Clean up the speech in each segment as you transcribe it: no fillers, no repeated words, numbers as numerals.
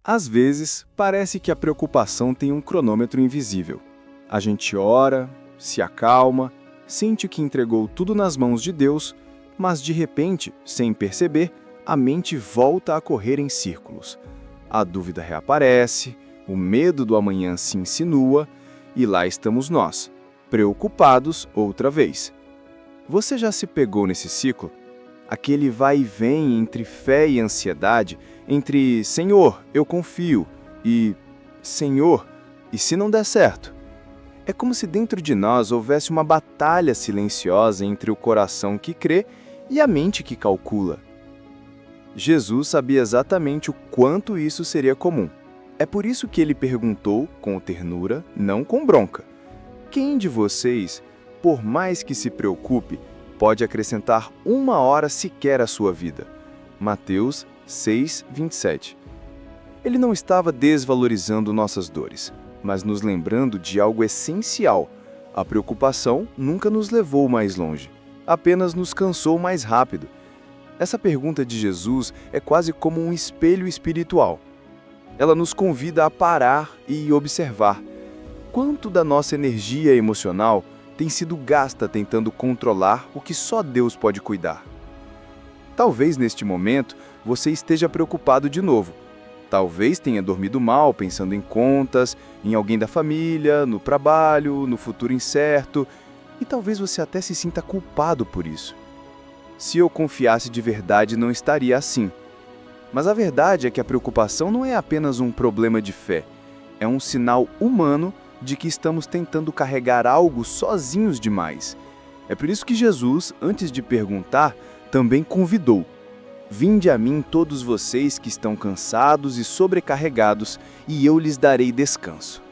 Às vezes, parece que a preocupação tem um cronômetro invisível. A gente ora, se acalma, sente que entregou tudo nas mãos de Deus, mas de repente, sem perceber, a mente volta a correr em círculos. A dúvida reaparece, o medo do amanhã se insinua, e lá estamos nós, preocupados outra vez. Você já se pegou nesse ciclo? Aquele vai e vem entre fé e ansiedade, entre Senhor, eu confio, e Senhor, e se não der certo? É como se dentro de nós houvesse uma batalha silenciosa entre o coração que crê e a mente que calcula. Jesus sabia exatamente o quanto isso seria comum. É por isso que ele perguntou com ternura, não com bronca: quem de vocês, por mais que se preocupe, pode acrescentar 1 hora sequer à sua vida? Mateus 6:27. Ele não estava desvalorizando nossas dores, mas nos lembrando de algo essencial. A preocupação nunca nos levou mais longe, apenas nos cansou mais rápido. Essa pergunta de Jesus é quase como um espelho espiritual. Ela nos convida a parar e observar quanto da nossa energia emocional tem sido gasta tentando controlar o que só Deus pode cuidar. Talvez neste momento você esteja preocupado de novo. Talvez tenha dormido mal pensando em contas, em alguém da família, no trabalho, no futuro incerto, e talvez você até se sinta culpado por isso. Se eu confiasse de verdade, não estaria assim. Mas a verdade é que a preocupação não é apenas um problema de fé. É um sinal humano de que estamos tentando carregar algo sozinhos demais. É por isso que Jesus, antes de perguntar, também convidou: vinde a mim todos vocês que estão cansados e sobrecarregados, e eu lhes darei descanso.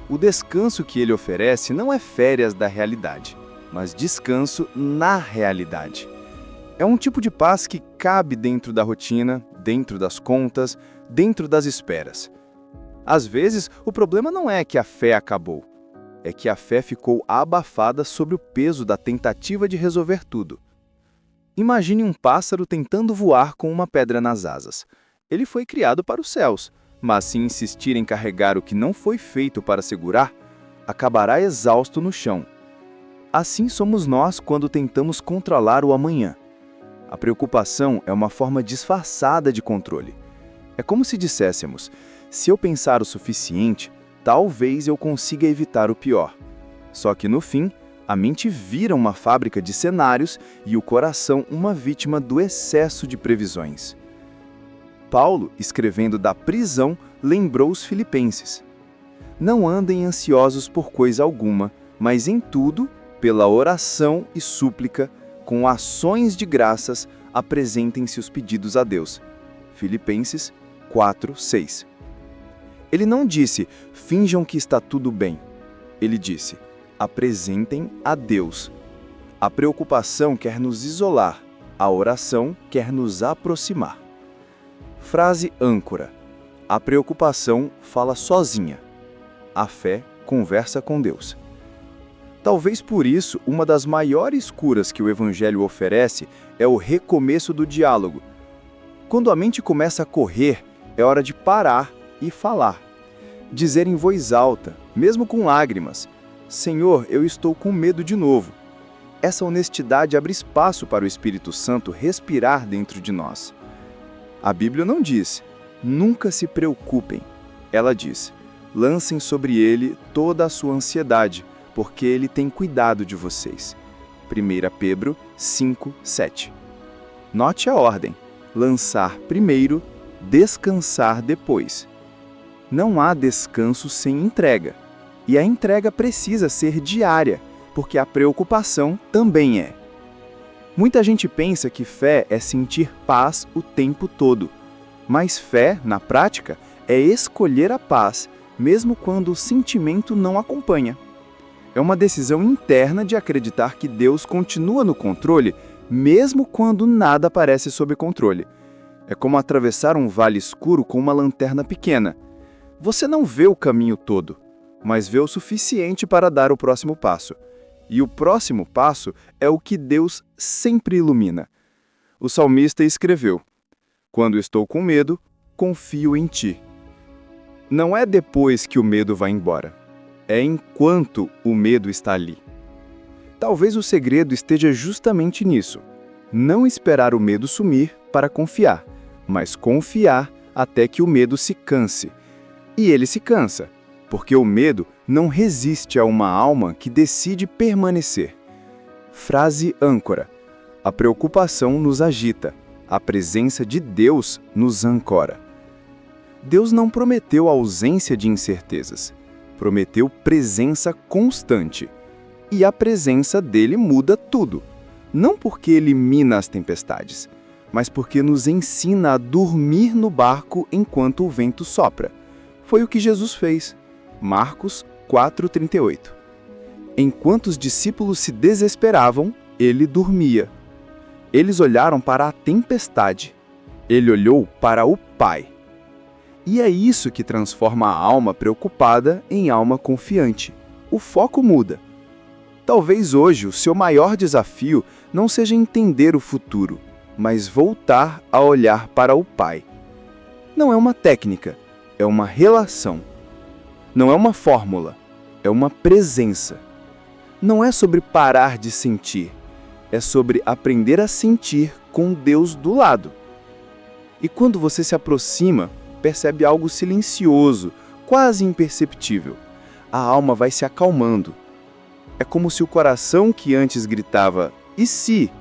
O descanso que ele oferece não é férias da realidade, mas descanso na realidade. É um tipo de paz que cabe dentro da rotina, dentro das contas, dentro das esperas. Às vezes, o problema não é que a fé acabou, é que a fé ficou abafada sob o peso da tentativa de resolver tudo. Imagine um pássaro tentando voar com uma pedra nas asas. Ele foi criado para os céus, mas se insistir em carregar o que não foi feito para segurar, acabará exausto no chão. Assim somos nós quando tentamos controlar o amanhã. A preocupação é uma forma disfarçada de controle. É como se disséssemos: se eu pensar o suficiente, talvez eu consiga evitar o pior. Só que no fim, a mente vira uma fábrica de cenários e o coração uma vítima do excesso de previsões. Paulo, escrevendo da prisão, lembrou os filipenses: não andem ansiosos por coisa alguma, mas em tudo, pela oração e súplica, com ações de graças, apresentem-se os pedidos a Deus. Filipenses 4:6. Ele não disse: finjam que está tudo bem. Ele disse: apresentem a Deus. A preocupação quer nos isolar, a oração quer nos aproximar. Frase âncora: a preocupação fala sozinha, a fé conversa com Deus. Talvez por isso, uma das maiores curas que o Evangelho oferece é o recomeço do diálogo. Quando a mente começa a correr, é hora de parar e falar. Dizer em voz alta, mesmo com lágrimas: Senhor, eu estou com medo de novo. Essa honestidade abre espaço para o Espírito Santo respirar dentro de nós. A Bíblia não diz: nunca se preocupem. Ela diz: lancem sobre ele toda a sua ansiedade, porque ele tem cuidado de vocês. 1 Pedro 5:7. Note a ordem: lançar primeiro, descansar depois. Não há descanso sem entrega. E a entrega precisa ser diária, porque a preocupação também é. Muita gente pensa que fé é sentir paz o tempo todo. Mas fé, na prática, é escolher a paz, mesmo quando o sentimento não acompanha. É uma decisão interna de acreditar que Deus continua no controle, mesmo quando nada parece sob controle. É como atravessar um vale escuro com uma lanterna pequena. Você não vê o caminho todo, mas vê o suficiente para dar o próximo passo. E o próximo passo é o que Deus sempre ilumina. O salmista escreveu: quando estou com medo, confio em ti. Não é depois que o medo vai embora. É enquanto o medo está ali. Talvez o segredo esteja justamente nisso. Não esperar o medo sumir para confiar, mas confiar até que o medo se canse. E ele se cansa, porque o medo não resiste a uma alma que decide permanecer. Frase âncora. A preocupação nos agita, a presença de Deus nos ancora. Deus não prometeu ausência de incertezas, prometeu presença constante. E a presença dele muda tudo. Não porque elimina as tempestades, mas porque nos ensina a dormir no barco enquanto o vento sopra. Foi o que Jesus fez. Marcos 4,38. Enquanto os discípulos se desesperavam, ele dormia. Eles olharam para a tempestade. Ele olhou para o Pai. E é isso que transforma a alma preocupada em alma confiante. O foco muda. Talvez hoje o seu maior desafio não seja entender o futuro, mas voltar a olhar para o Pai. Não é uma técnica, é uma relação. Não é uma fórmula, é uma presença. Não é sobre parar de sentir, é sobre aprender a sentir com Deus do lado. E quando você se aproxima, percebe algo silencioso, quase imperceptível. A alma vai se acalmando. É como se o coração que antes gritava, e se?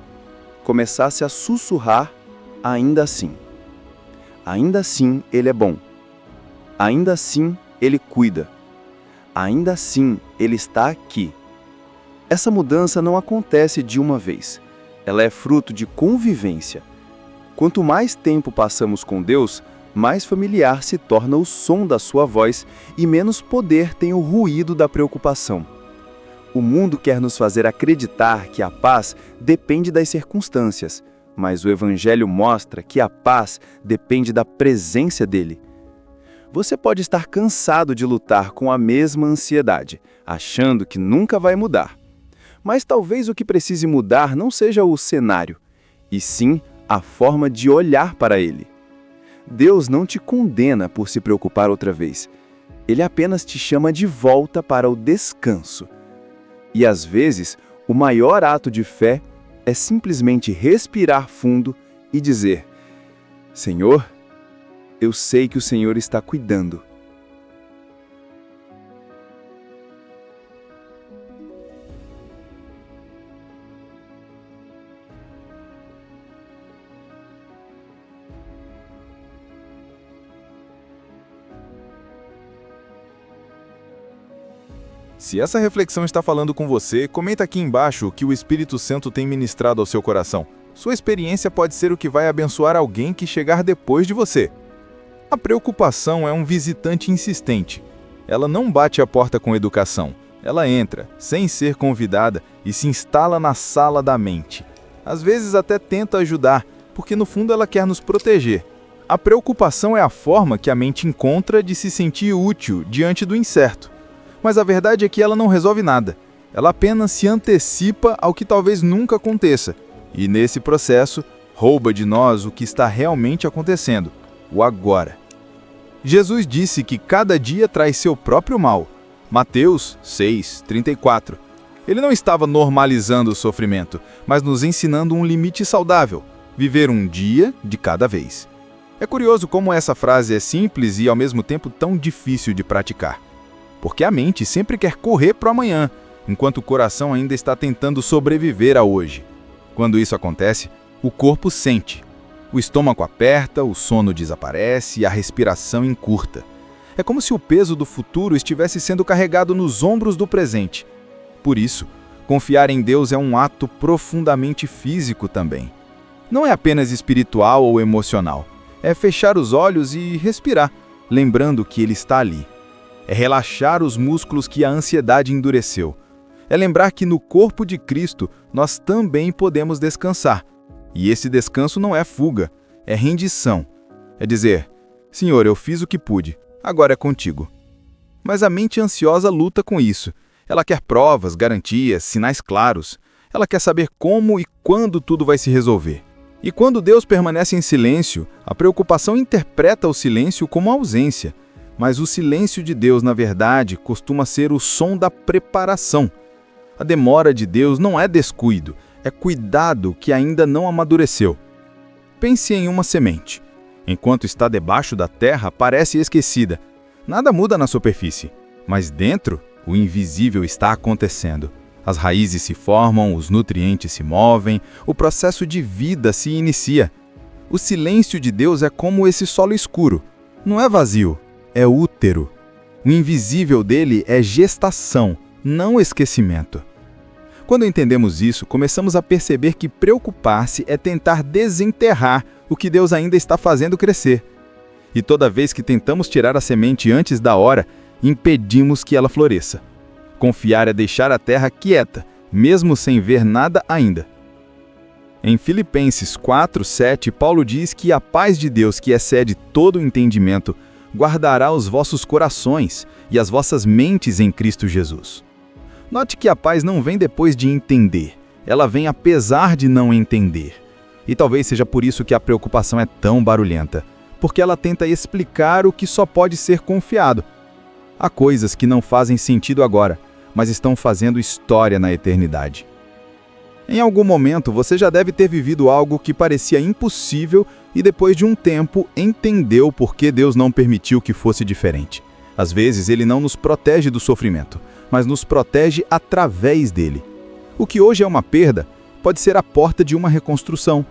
Começasse a sussurrar, ainda assim. Ainda assim, ele é bom. Ainda assim, ele cuida. Ainda assim, ele está aqui. Essa mudança não acontece de uma vez. Ela é fruto de convivência. Quanto mais tempo passamos com Deus, mais familiar se torna o som da sua voz e menos poder tem o ruído da preocupação. O mundo quer nos fazer acreditar que a paz depende das circunstâncias, mas o Evangelho mostra que a paz depende da presença dele. Você pode estar cansado de lutar com a mesma ansiedade, achando que nunca vai mudar. Mas talvez o que precise mudar não seja o cenário, e sim a forma de olhar para ele. Deus não te condena por se preocupar outra vez. Ele apenas te chama de volta para o descanso. E às vezes, o maior ato de fé é simplesmente respirar fundo e dizer: Senhor, eu sei que o Senhor está cuidando. Se essa reflexão está falando com você, comenta aqui embaixo o que o Espírito Santo tem ministrado ao seu coração. Sua experiência pode ser o que vai abençoar alguém que chegar depois de você. A preocupação é um visitante insistente. Ela não bate a porta com educação. Ela entra, sem ser convidada, e se instala na sala da mente. Às vezes até tenta ajudar, porque no fundo ela quer nos proteger. A preocupação é a forma que a mente encontra de se sentir útil diante do incerto. Mas a verdade é que ela não resolve nada. Ela apenas se antecipa ao que talvez nunca aconteça. E nesse processo, rouba de nós o que está realmente acontecendo, o agora. Jesus disse que cada dia traz seu próprio mal. Mateus 6:34. Ele não estava normalizando o sofrimento, mas nos ensinando um limite saudável, viver um dia de cada vez. É curioso como essa frase é simples e ao mesmo tempo tão difícil de praticar. Porque a mente sempre quer correr para o amanhã, enquanto o coração ainda está tentando sobreviver a hoje. Quando isso acontece, o corpo sente. O estômago aperta, o sono desaparece e a respiração encurta. É como se o peso do futuro estivesse sendo carregado nos ombros do presente. Por isso, confiar em Deus é um ato profundamente físico também. Não é apenas espiritual ou emocional. É fechar os olhos e respirar, lembrando que Ele está ali. É relaxar os músculos que a ansiedade endureceu. É lembrar que no corpo de Cristo nós também podemos descansar. E esse descanso não é fuga, é rendição. É dizer: Senhor, eu fiz o que pude, agora é contigo. Mas a mente ansiosa luta com isso. Ela quer provas, garantias, sinais claros. Ela quer saber como e quando tudo vai se resolver. E quando Deus permanece em silêncio, a preocupação interpreta o silêncio como ausência. Mas o silêncio de Deus, na verdade, costuma ser o som da preparação. A demora de Deus não é descuido, é cuidado que ainda não amadureceu. Pense em uma semente. Enquanto está debaixo da terra, parece esquecida. Nada muda na superfície, mas dentro, o invisível está acontecendo. As raízes se formam, os nutrientes se movem, o processo de vida se inicia. O silêncio de Deus é como esse solo escuro. Não é vazio, é útero. O invisível dele é gestação, não esquecimento. Quando entendemos isso, começamos a perceber que preocupar-se é tentar desenterrar o que Deus ainda está fazendo crescer. E toda vez que tentamos tirar a semente antes da hora, impedimos que ela floresça. Confiar é deixar a terra quieta, mesmo sem ver nada ainda. Em Filipenses 4:7, Paulo diz que a paz de Deus, que excede todo o entendimento, guardará os vossos corações e as vossas mentes em Cristo Jesus. Note que a paz não vem depois de entender, ela vem apesar de não entender. E talvez seja por isso que a preocupação é tão barulhenta, porque ela tenta explicar o que só pode ser confiado. Há coisas que não fazem sentido agora, mas estão fazendo história na eternidade. Em algum momento você já deve ter vivido algo que parecia impossível e depois de um tempo entendeu por que Deus não permitiu que fosse diferente. Às vezes ele não nos protege do sofrimento, mas nos protege através dele. O que hoje é uma perda pode ser a porta de uma reconstrução.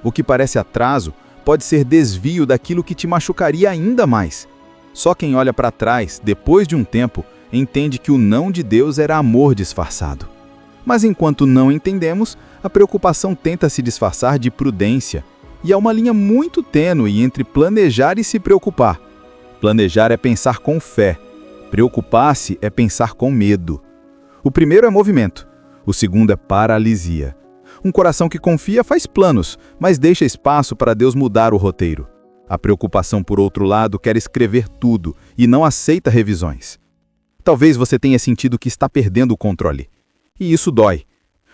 O que parece atraso pode ser desvio daquilo que te machucaria ainda mais. Só quem olha para trás, depois de um tempo, entende que o não de Deus era amor disfarçado. Mas enquanto não entendemos, a preocupação tenta se disfarçar de prudência. E há uma linha muito tênue entre planejar e se preocupar. Planejar é pensar com fé. Preocupar-se é pensar com medo. O primeiro é movimento, o segundo é paralisia. Um coração que confia faz planos, mas deixa espaço para Deus mudar o roteiro. A preocupação, por outro lado, quer escrever tudo e não aceita revisões. Talvez você tenha sentido que está perdendo o controle. E isso dói.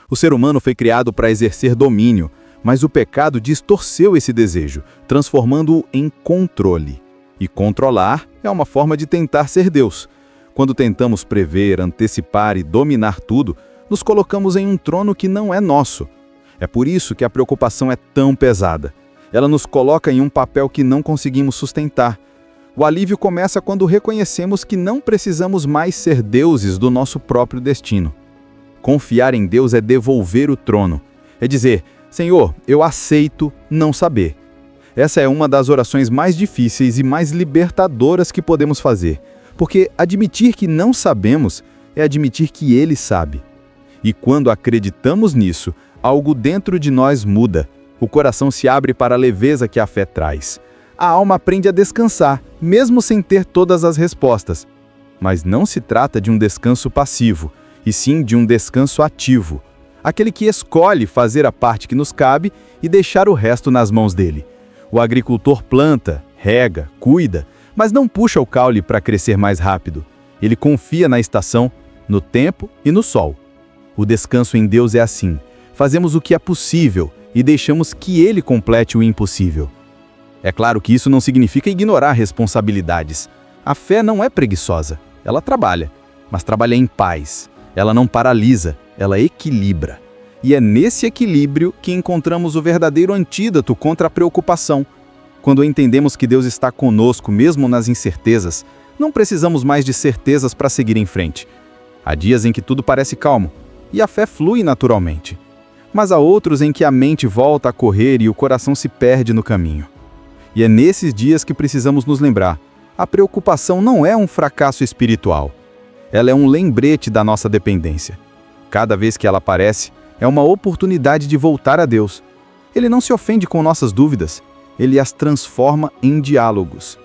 O ser humano foi criado para exercer domínio, mas o pecado distorceu esse desejo, transformando-o em controle. E controlar é uma forma de tentar ser Deus. Quando tentamos prever, antecipar e dominar tudo, nos colocamos em um trono que não é nosso. É por isso que a preocupação é tão pesada. Ela nos coloca em um papel que não conseguimos sustentar. O alívio começa quando reconhecemos que não precisamos mais ser deuses do nosso próprio destino. Confiar em Deus é devolver o trono. É dizer, Senhor, eu aceito não saber. Essa é uma das orações mais difíceis e mais libertadoras que podemos fazer, porque admitir que não sabemos é admitir que Ele sabe. E quando acreditamos nisso, algo dentro de nós muda. O coração se abre para a leveza que a fé traz. A alma aprende a descansar, mesmo sem ter todas as respostas. Mas não se trata de um descanso passivo, e sim de um descanso ativo. Aquele que escolhe fazer a parte que nos cabe e deixar o resto nas mãos dele. O agricultor planta, rega, cuida, mas não puxa o caule para crescer mais rápido. Ele confia na estação, no tempo e no sol. O descanso em Deus é assim. Fazemos o que é possível e deixamos que Ele complete o impossível. É claro que isso não significa ignorar responsabilidades. A fé não é preguiçosa. Ela trabalha, mas trabalha em paz. Ela não paralisa, ela equilibra. E é nesse equilíbrio que encontramos o verdadeiro antídoto contra a preocupação. Quando entendemos que Deus está conosco mesmo nas incertezas, não precisamos mais de certezas para seguir em frente. Há dias em que tudo parece calmo, e a fé flui naturalmente. Mas há outros em que a mente volta a correr e o coração se perde no caminho. E é nesses dias que precisamos nos lembrar, a preocupação não é um fracasso espiritual. Ela é um lembrete da nossa dependência. Cada vez que ela aparece, é uma oportunidade de voltar a Deus. Ele não se ofende com nossas dúvidas, ele as transforma em diálogos.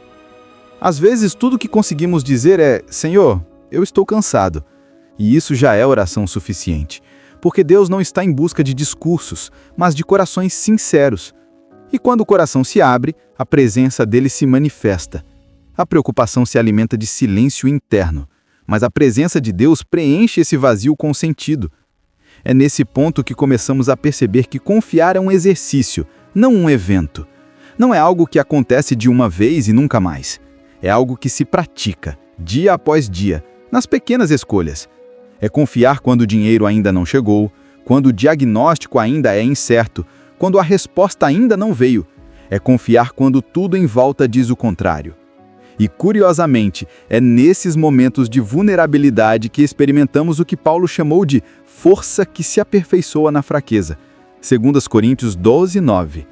Às vezes, tudo que conseguimos dizer é, Senhor, eu estou cansado. E isso já é oração suficiente, porque Deus não está em busca de discursos, mas de corações sinceros. E quando o coração se abre, a presença dele se manifesta. A preocupação se alimenta de silêncio interno, mas a presença de Deus preenche esse vazio com sentido. É nesse ponto que começamos a perceber que confiar é um exercício, não um evento. Não é algo que acontece de uma vez e nunca mais. É algo que se pratica, dia após dia, nas pequenas escolhas. É confiar quando o dinheiro ainda não chegou, quando o diagnóstico ainda é incerto, quando a resposta ainda não veio. É confiar quando tudo em volta diz o contrário. E, curiosamente, é nesses momentos de vulnerabilidade que experimentamos o que Paulo chamou de força que se aperfeiçoa na fraqueza. 2 Coríntios 12, 9.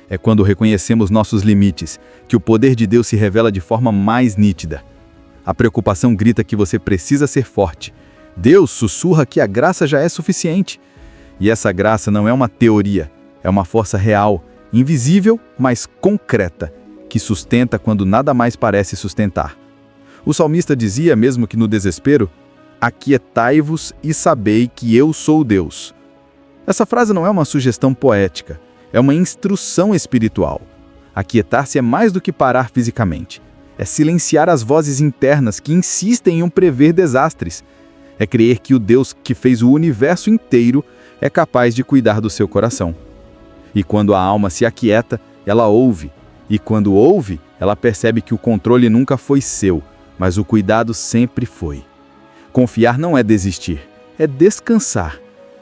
É quando reconhecemos nossos limites, que o poder de Deus se revela de forma mais nítida. A preocupação grita que você precisa ser forte. Deus sussurra que a graça já é suficiente. E essa graça não é uma teoria, é uma força real, invisível, mas concreta, que sustenta quando nada mais parece sustentar. O salmista dizia, mesmo que no desespero, aquietai-vos e sabei que eu sou Deus. Essa frase não é uma sugestão poética, é uma instrução espiritual. Aquietar-se é mais do que parar fisicamente. É silenciar as vozes internas que insistem em prever desastres. É crer que o Deus que fez o universo inteiro é capaz de cuidar do seu coração. E quando a alma se aquieta, ela ouve. E quando ouve, ela percebe que o controle nunca foi seu, mas o cuidado sempre foi. Confiar não é desistir, é descansar.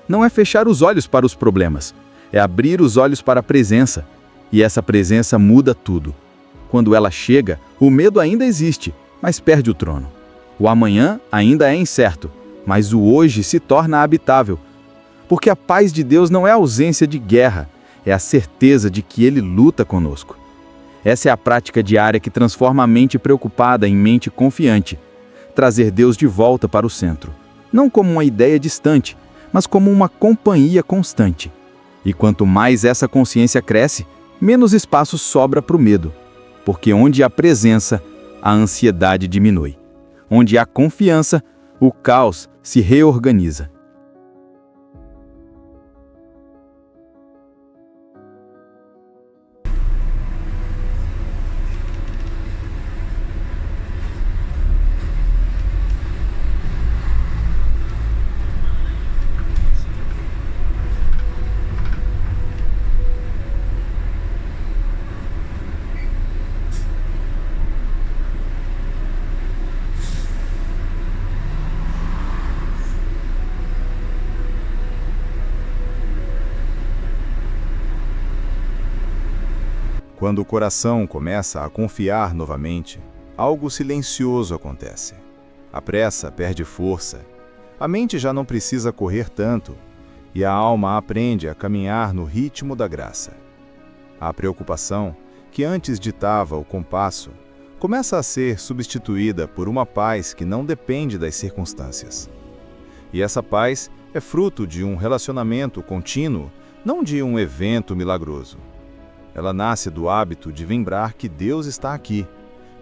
Não é fechar os olhos para os problemas, é abrir os olhos para a presença. E essa presença muda tudo. Quando ela chega, o medo ainda existe, mas perde o trono. O amanhã ainda é incerto, mas o hoje se torna habitável. Porque a paz de Deus não é a ausência de guerra, é a certeza de que Ele luta conosco. Essa é a prática diária que transforma a mente preocupada em mente confiante. Trazer Deus de volta para o centro. Não como uma ideia distante, mas como uma companhia constante. E quanto mais essa consciência cresce, menos espaço sobra para o medo. Porque onde há presença, a ansiedade diminui. Onde há confiança, o caos se reorganiza. Quando o coração começa a confiar novamente, algo silencioso acontece. A pressa perde força, a mente já não precisa correr tanto e a alma aprende a caminhar no ritmo da graça. A preocupação, que antes ditava o compasso, começa a ser substituída por uma paz que não depende das circunstâncias. E essa paz é fruto de um relacionamento contínuo, não de um evento milagroso. Ela nasce do hábito de lembrar que Deus está aqui,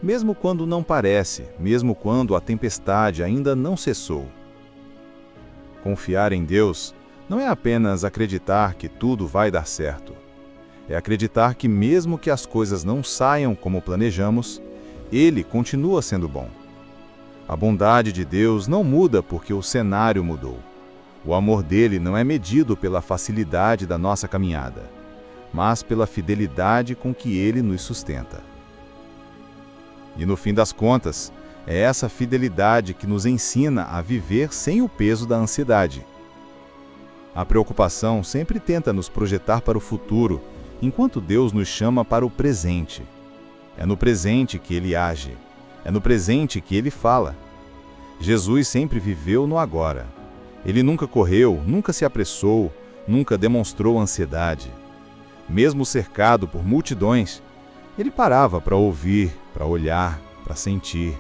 mesmo quando não parece, mesmo quando a tempestade ainda não cessou. Confiar em Deus não é apenas acreditar que tudo vai dar certo. É acreditar que mesmo que as coisas não saiam como planejamos, Ele continua sendo bom. A bondade de Deus não muda porque o cenário mudou. O amor dele não é medido pela facilidade da nossa caminhada, mas pela fidelidade com que Ele nos sustenta. E no fim das contas, é essa fidelidade que nos ensina a viver sem o peso da ansiedade. A preocupação sempre tenta nos projetar para o futuro, enquanto Deus nos chama para o presente. É no presente que Ele age, é no presente que Ele fala. Jesus sempre viveu no agora. Ele nunca correu, nunca se apressou, nunca demonstrou ansiedade. Mesmo cercado por multidões, ele parava para ouvir, para olhar, para sentir.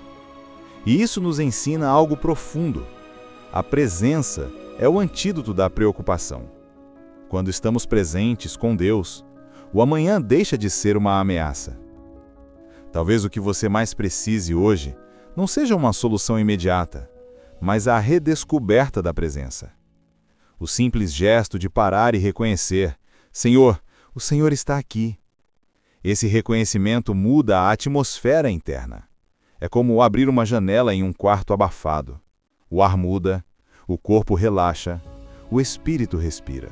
E isso nos ensina algo profundo. A presença é o antídoto da preocupação. Quando estamos presentes com Deus, o amanhã deixa de ser uma ameaça. Talvez o que você mais precise hoje não seja uma solução imediata, mas a redescoberta da presença. O simples gesto de parar e reconhecer: Senhor, o Senhor está aqui. Esse reconhecimento muda a atmosfera interna. É como abrir uma janela em um quarto abafado. O ar muda, o corpo relaxa, o espírito respira.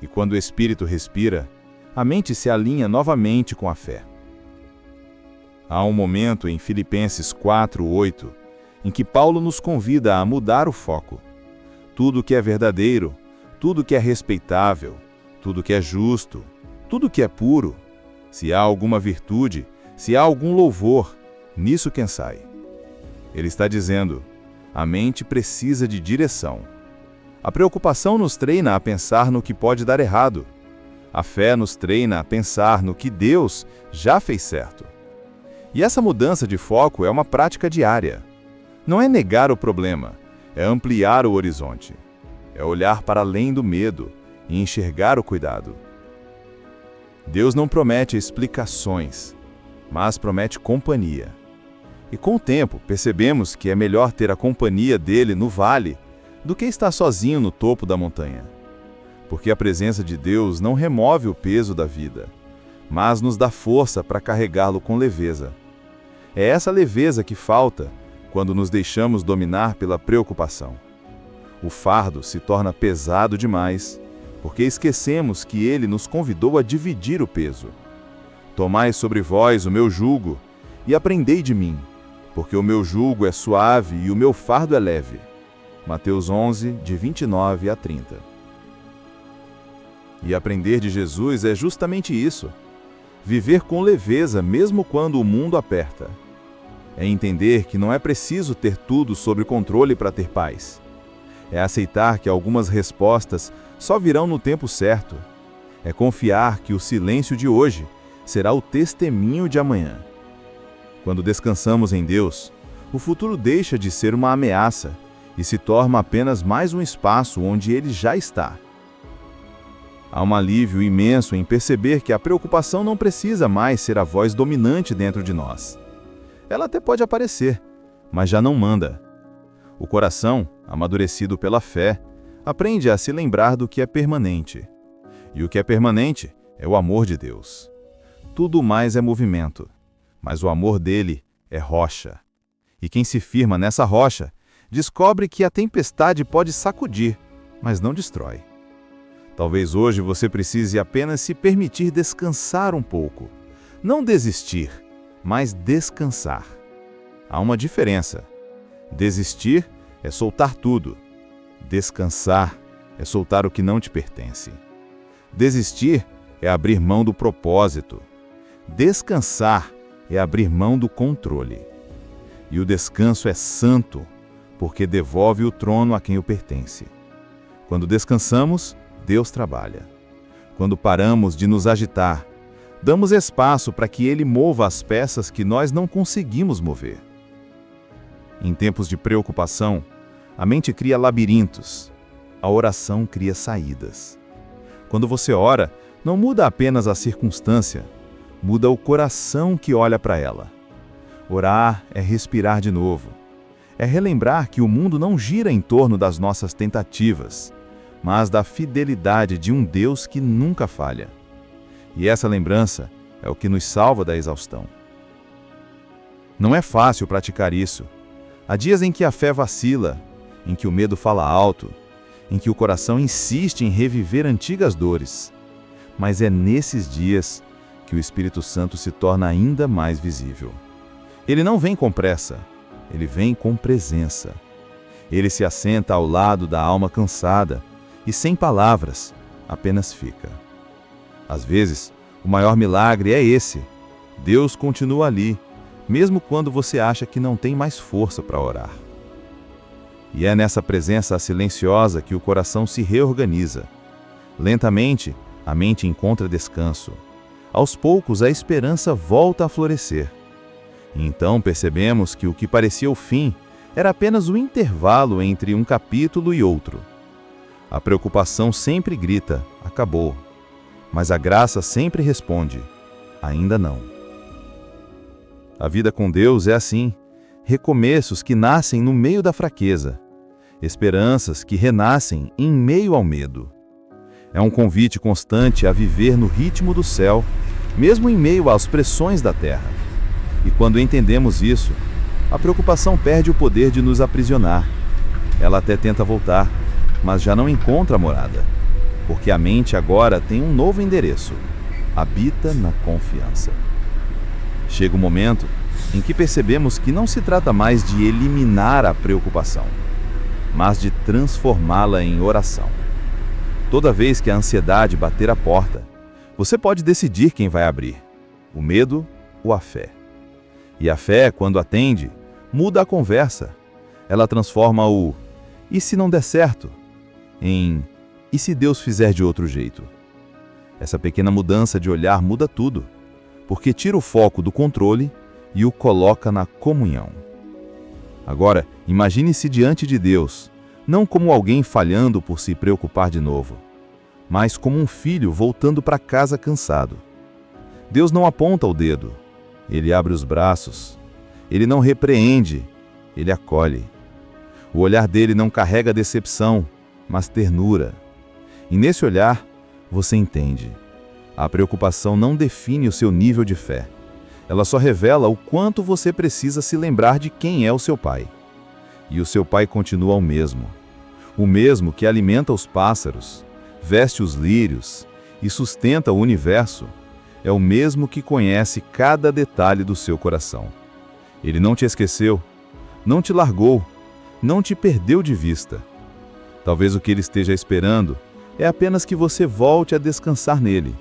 E quando o espírito respira, a mente se alinha novamente com a fé. Há um momento em Filipenses 4:8 em que Paulo nos convida a mudar o foco. Tudo que é verdadeiro, tudo que é respeitável, tudo que é justo, tudo que é puro, se há alguma virtude, se há algum louvor, nisso pensai. Ele está dizendo, a mente precisa de direção. A preocupação nos treina a pensar no que pode dar errado. A fé nos treina a pensar no que Deus já fez certo. E essa mudança de foco é uma prática diária. Não é negar o problema, é ampliar o horizonte. É olhar para além do medo e enxergar o cuidado. Deus não promete explicações, mas promete companhia. E com o tempo, percebemos que é melhor ter a companhia dele no vale do que estar sozinho no topo da montanha. Porque a presença de Deus não remove o peso da vida, mas nos dá força para carregá-lo com leveza. É essa leveza que falta quando nos deixamos dominar pela preocupação. O fardo se torna pesado demais, porque esquecemos que ele nos convidou a dividir o peso. Tomai sobre vós o meu jugo e aprendei de mim, porque o meu jugo é suave e o meu fardo é leve. Mateus 11, de 29 a 30. E aprender de Jesus é justamente isso. Viver com leveza mesmo quando o mundo aperta. É entender que não é preciso ter tudo sob controle para ter paz. É aceitar que algumas respostas só virão no tempo certo. É confiar que o silêncio de hoje será o testemunho de amanhã. Quando descansamos em Deus, o futuro deixa de ser uma ameaça e se torna apenas mais um espaço onde Ele já está. Há um alívio imenso em perceber que a preocupação não precisa mais ser a voz dominante dentro de nós. Ela até pode aparecer, mas já não manda. O coração, amadurecido pela fé, aprende a se lembrar do que é permanente. E o que é permanente é o amor de Deus. Tudo mais é movimento, mas o amor dele é rocha. E quem se firma nessa rocha, descobre que a tempestade pode sacudir, mas não destrói. Talvez hoje você precise apenas se permitir descansar um pouco. Não desistir, mas descansar. Há uma diferença. Desistir é soltar tudo. Descansar é soltar o que não te pertence. Desistir é abrir mão do propósito. Descansar é abrir mão do controle. E o descanso é santo, porque devolve o trono a quem o pertence. Quando descansamos, Deus trabalha. Quando paramos de nos agitar, damos espaço para que Ele mova as peças que nós não conseguimos mover. Em tempos de preocupação, a mente cria labirintos, a oração cria saídas. Quando você ora, não muda apenas a circunstância, muda o coração que olha para ela. Orar é respirar de novo. É relembrar que o mundo não gira em torno das nossas tentativas, mas da fidelidade de um Deus que nunca falha. E essa lembrança é o que nos salva da exaustão. Não é fácil praticar isso. Há dias em que a fé vacila, em que o medo fala alto, em que o coração insiste em reviver antigas dores. Mas é nesses dias que o Espírito Santo se torna ainda mais visível. Ele não vem com pressa, ele vem com presença. Ele se assenta ao lado da alma cansada e, sem palavras, apenas fica. Às vezes, o maior milagre é esse. Deus continua ali, mesmo quando você acha que não tem mais força para orar. E é nessa presença silenciosa que o coração se reorganiza. Lentamente, a mente encontra descanso. Aos poucos, a esperança volta a florescer. E então percebemos que o que parecia o fim era apenas o intervalo entre um capítulo e outro. A preocupação sempre grita, acabou. Mas a graça sempre responde, ainda não. A vida com Deus é assim, recomeços que nascem no meio da fraqueza, esperanças que renascem em meio ao medo. É um convite constante a viver no ritmo do céu, mesmo em meio às pressões da terra. E quando entendemos isso, a preocupação perde o poder de nos aprisionar. Ela até tenta voltar, mas já não encontra a morada, porque a mente agora tem um novo endereço. Habita na confiança. Chega o momento em que percebemos que não se trata mais de eliminar a preocupação, mas de transformá-la em oração. Toda vez que a ansiedade bater a porta, você pode decidir quem vai abrir, o medo ou a fé. E a fé, quando atende, muda a conversa. Ela transforma o "e se não der certo?" em "e se Deus fizer de outro jeito?" Essa pequena mudança de olhar muda tudo, porque tira o foco do controle e o coloca na comunhão. Agora, imagine-se diante de Deus, não como alguém falhando por se preocupar de novo, mas como um filho voltando para casa cansado. Deus não aponta o dedo, ele abre os braços. Ele não repreende, ele acolhe. O olhar dele não carrega decepção, mas ternura. E nesse olhar, você entende. A preocupação não define o seu nível de fé. Ela só revela o quanto você precisa se lembrar de quem é o seu pai. E o seu pai continua o mesmo que alimenta os pássaros, veste os lírios e sustenta o universo, é o mesmo que conhece cada detalhe do seu coração. Ele não te esqueceu, não te largou, não te perdeu de vista. Talvez o que ele esteja esperando é apenas que você volte a descansar nele,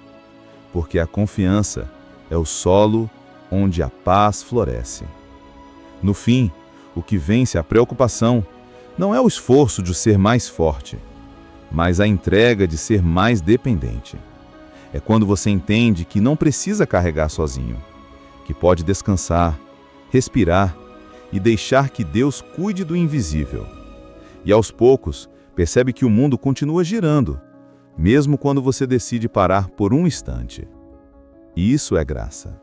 porque a confiança é o solo onde a paz floresce. No fim, o que vence a preocupação não é o esforço de ser mais forte, mas a entrega de ser mais dependente. É quando você entende que não precisa carregar sozinho, que pode descansar, respirar e deixar que Deus cuide do invisível. E aos poucos, percebe que o mundo continua girando, mesmo quando você decide parar por um instante. E isso é graça.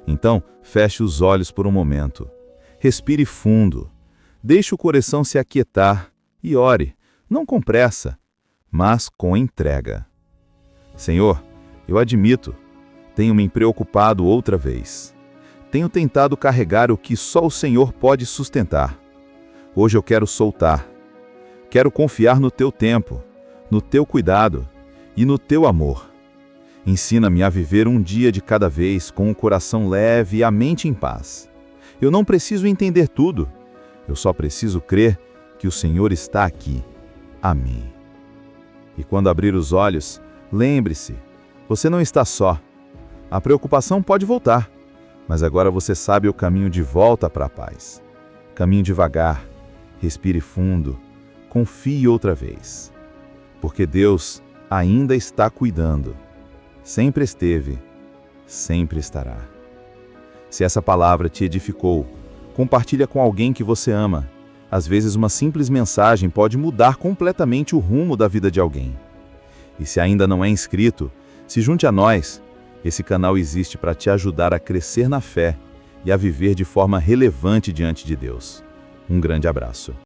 Então, feche os olhos por um momento. Respire fundo. Deixe o coração se aquietar e ore, não com pressa, mas com entrega. Senhor, eu admito, tenho me preocupado outra vez. Tenho tentado carregar o que só o Senhor pode sustentar. Hoje eu quero soltar. Quero confiar no Teu tempo, no Teu cuidado e no Teu amor. Ensina-me a viver um dia de cada vez com o coração leve e a mente em paz. Eu não preciso entender tudo. Eu só preciso crer que o Senhor está aqui. Amém. E quando abrir os olhos, lembre-se, você não está só. A preocupação pode voltar, mas agora você sabe o caminho de volta para a paz. Caminhe devagar, respire fundo, confie outra vez. Porque Deus ainda está cuidando. Sempre esteve, sempre estará. Se essa palavra te edificou, compartilha com alguém que você ama. Às vezes uma simples mensagem pode mudar completamente o rumo da vida de alguém. E se ainda não é inscrito, se junte a nós. Esse canal existe para te ajudar a crescer na fé e a viver de forma relevante diante de Deus. Um grande abraço.